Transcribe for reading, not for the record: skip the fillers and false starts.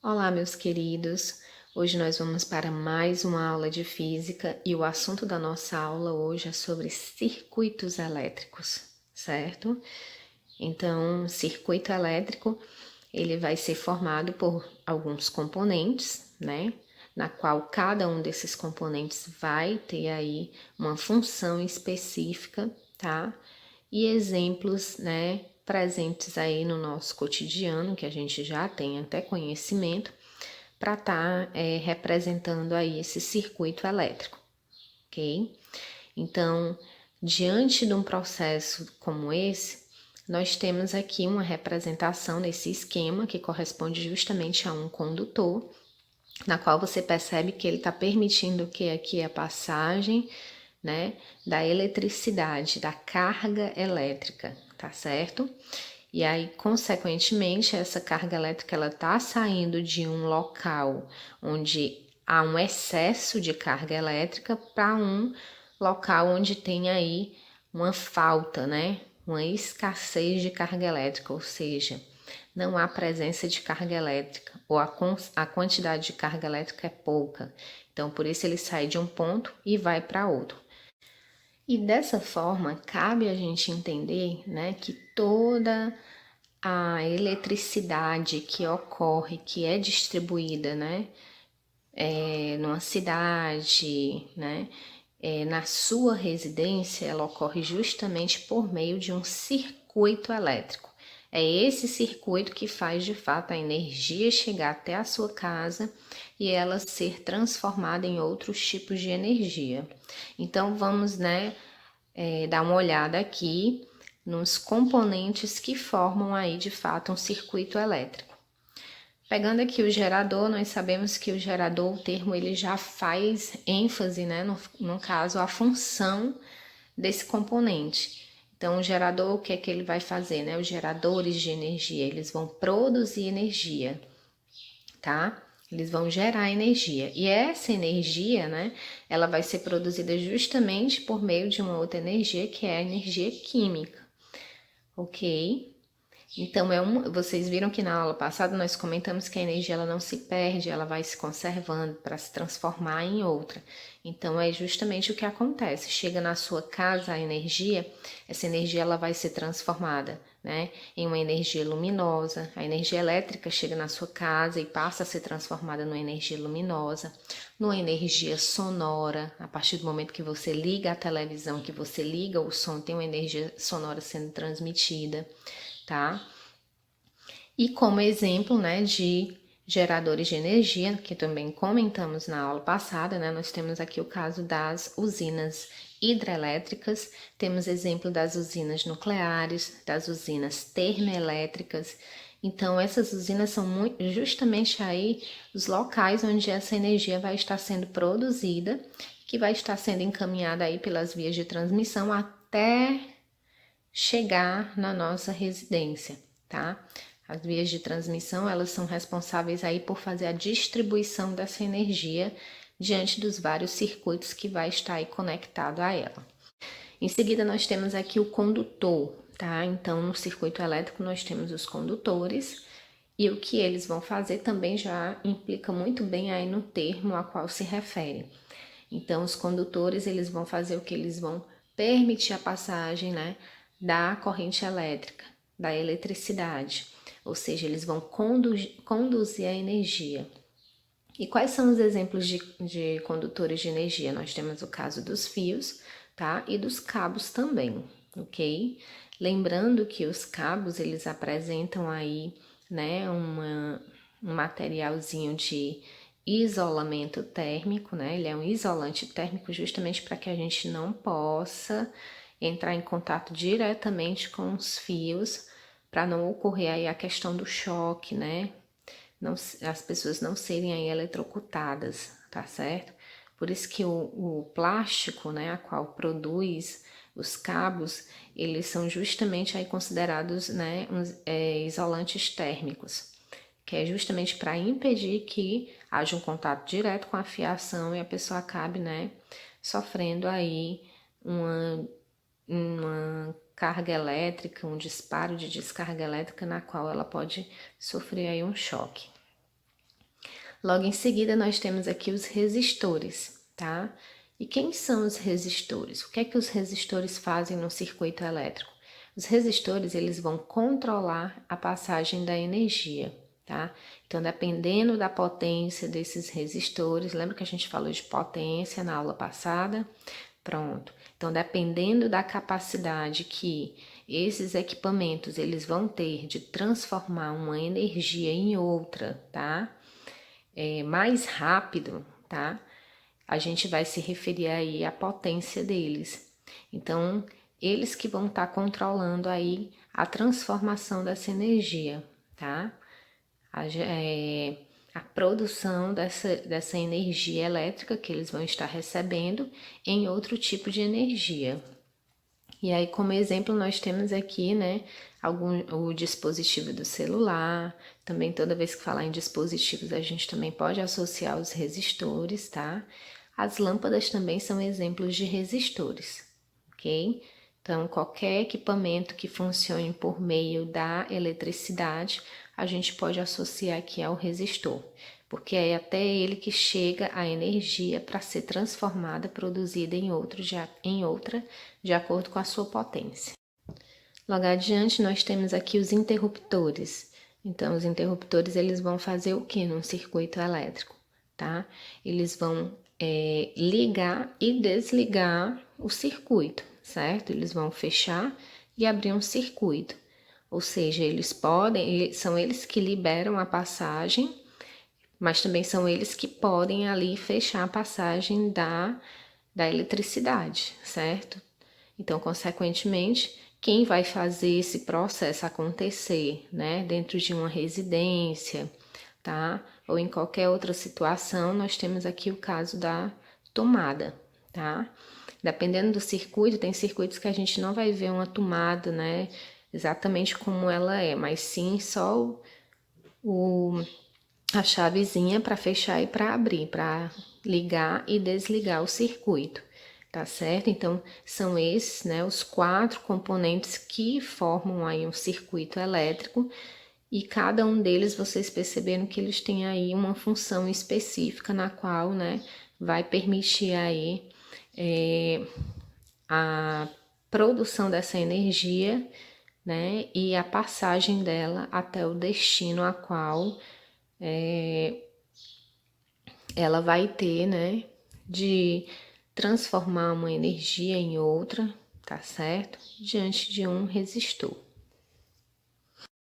Olá, meus queridos! Hoje nós vamos para mais uma aula de física e o assunto da nossa aula hoje é sobre circuitos elétricos, certo? Então, circuito elétrico, ele vai ser formado por alguns componentes, né? Na qual cada um desses componentes vai ter aí uma função específica, tá? E exemplos, né, presentes aí no nosso cotidiano, que a gente já tem até conhecimento, para estar representando aí esse circuito elétrico, ok? Então, diante de um processo como esse, nós temos aqui uma representação desse esquema que corresponde justamente a um condutor, na qual você percebe que ele está permitindo que aqui a passagem, né, da eletricidade, da carga elétrica, tá certo? E aí, consequentemente, essa carga elétrica ela está saindo de um local onde há um excesso de carga elétrica para um local onde tem aí uma falta, né? Uma escassez de carga elétrica, ou seja, não há presença de carga elétrica, ou a quantidade de carga elétrica é pouca. Então, por isso ele sai de um ponto e vai para outro. E dessa forma, cabe a gente entender, né, que toda a eletricidade que ocorre, que é distribuída, né, numa cidade, né, na sua residência, ela ocorre justamente por meio de um circuito elétrico. É esse circuito que faz de fato a energia chegar até a sua casa e ela ser transformada em outros tipos de energia. Então vamos, né, dar uma olhada aqui nos componentes que formam aí de fato um circuito elétrico. Pegando aqui o gerador, nós sabemos que o gerador, o termo, ele já faz ênfase, né, no caso, a função desse componente. Então, o gerador, o que é que ele vai fazer, né? Os geradores de energia, eles vão produzir energia, tá? Eles vão gerar energia. E essa energia, né, ela vai ser produzida justamente por meio de uma outra energia, que é a energia química, ok? Então, vocês viram que na aula passada nós comentamos que a energia ela não se perde, ela vai se conservando para se transformar em outra. Então, é justamente o que acontece. Chega na sua casa a energia, essa energia ela vai ser transformada, né, em uma energia luminosa. A energia elétrica chega na sua casa e passa a ser transformada numa energia luminosa, numa energia sonora. A partir do momento que você liga a televisão, que você liga o som, tem uma energia sonora sendo transmitida, tá? E como exemplo, né, de geradores de energia, que também comentamos na aula passada, né, nós temos aqui o caso das usinas hidrelétricas, temos exemplo das usinas nucleares, das usinas termoelétricas. Então, essas usinas são justamente aí os locais onde essa energia vai estar sendo produzida, que vai estar sendo encaminhada aí pelas vias de transmissão até chegar na nossa residência, tá? As vias de transmissão, elas são responsáveis aí por fazer a distribuição dessa energia diante dos vários circuitos que vai estar aí conectado a ela. Em seguida, nós temos aqui o condutor, tá? Então, no circuito elétrico, nós temos os condutores e o que eles vão fazer também já implica muito bem aí no termo a qual se refere. Então, os condutores, eles vão fazer o que? Eles vão permitir a passagem, né, da corrente elétrica, da eletricidade, ou seja, eles vão conduzir a energia. E quais são os exemplos de condutores de energia? Nós temos o caso dos fios, tá? E dos cabos também, ok? Lembrando que os cabos, eles apresentam aí, né, um materialzinho de isolamento térmico, né? Ele é um isolante térmico justamente para que a gente não possa entrar em contato diretamente com os fios, para não ocorrer aí a questão do choque, né? Não, as pessoas não serem aí eletrocutadas, tá certo? Por isso que o plástico, né, a qual produz os cabos, eles são justamente aí considerados, né, isolantes térmicos, que é justamente para impedir que haja um contato direto com a fiação e a pessoa acabe, né, sofrendo aí uma carga elétrica, um disparo de descarga elétrica na qual ela pode sofrer aí um choque. Logo em seguida, nós temos aqui os resistores, tá? E quem são os resistores? O que é que os resistores fazem no circuito elétrico? Os resistores, eles vão controlar a passagem da energia, tá? Então, dependendo da potência desses resistores, lembra que a gente falou de potência na aula passada? Pronto. Então, dependendo da capacidade que esses equipamentos eles vão ter de transformar uma energia em outra, tá? Mais rápido, tá? A gente vai se referir aí à potência deles. Então, eles que vão estar controlando aí a transformação dessa energia, tá? A produção dessa energia elétrica que eles vão estar recebendo em outro tipo de energia. E aí, como exemplo, nós temos aqui, né, o dispositivo do celular. Também, toda vez que falar em dispositivos, a gente também pode associar os resistores, tá? As lâmpadas também são exemplos de resistores, ok? Então, qualquer equipamento que funcione por meio da eletricidade, a gente pode associar aqui ao resistor, porque é até ele que chega a energia para ser transformada, produzida em outra, de acordo com a sua potência. Logo adiante, nós temos aqui os interruptores. Então, os interruptores, eles vão fazer o que num circuito elétrico, tá? Eles vão ligar e desligar o circuito, certo? Eles vão fechar e abrir um circuito. Ou seja, são eles que liberam a passagem, mas também são eles que podem ali fechar a passagem da eletricidade, certo? Então, consequentemente, quem vai fazer esse processo acontecer, né, dentro de uma residência, tá? Ou em qualquer outra situação, nós temos aqui o caso da tomada, tá? Dependendo do circuito, tem circuitos que a gente não vai ver uma tomada, né, exatamente como ela é, mas sim só a chavezinha para fechar e para abrir, para ligar e desligar o circuito, tá certo? Então, são esses, né, os 4 componentes que formam aí um circuito elétrico, e cada um deles vocês perceberam que eles têm aí uma função específica na qual, né, vai permitir aí a produção dessa energia, né, e a passagem dela até o destino a qual ela vai ter, né, de transformar uma energia em outra, tá certo? Diante de um resistor.